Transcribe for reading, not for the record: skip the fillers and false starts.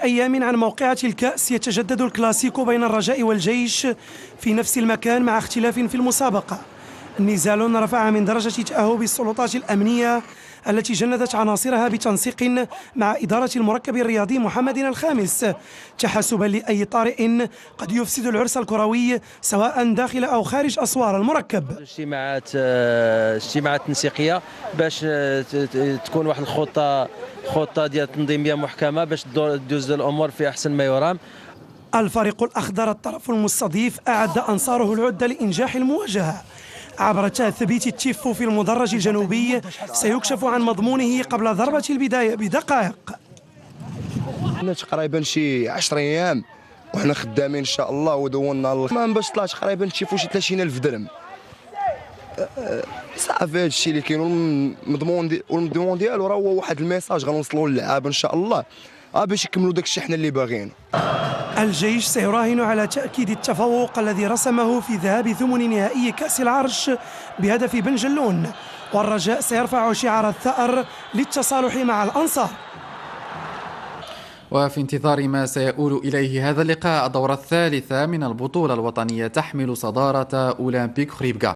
أيام عن موقعة الكأس يتجدد الكلاسيكو بين الرجاء والجيش في نفس المكان مع اختلاف في المسابقة. نزال رفع من درجة تأهب السلطات الأمنية التي جندت عناصرها بتنسيق مع إدارة المركب الرياضي محمد الخامس تحسبا لأي طارئ قد يفسد العرس الكروي سواء داخل أو خارج أسوار المركب. اجتماعات تنسيقية باش تكون واحد خطة ديال تنظيمية محكمة باش تدوز الأمور في أحسن ما يرام. الفريق الأخضر الطرف المستضيف أعد أنصاره العدة لإنجاح المواجهة عبر تثبيت التيفو في المدرج الجنوبي سيكشف عن مضمونه قبل ضربة البداية بدقائق. تقريبا شي 10 ايام وحنا خدامين ان شاء الله ودونا ما باش طلع تقريبا التيفو شي 30,000 درهم. صافي هذا الشيء اللي كاين والمضمون ديالو راه هو واحد الميساج غنوصلوا للعاب ان شاء الله باش يكملوا داك الشيء حنا اللي باغيين. الجيش سيراهن على تأكيد التفوق الذي رسمه في ذهاب ثمن نهائي كأس العرش بهدف بن جلون، والرجاء سيرفع شعار الثأر للتصالح مع الأنصار. وفي انتظار ما سيؤول إليه هذا اللقاء، الدورة الثالثة من البطولة الوطنية تحمل صدارة أولمبيك خريبكا.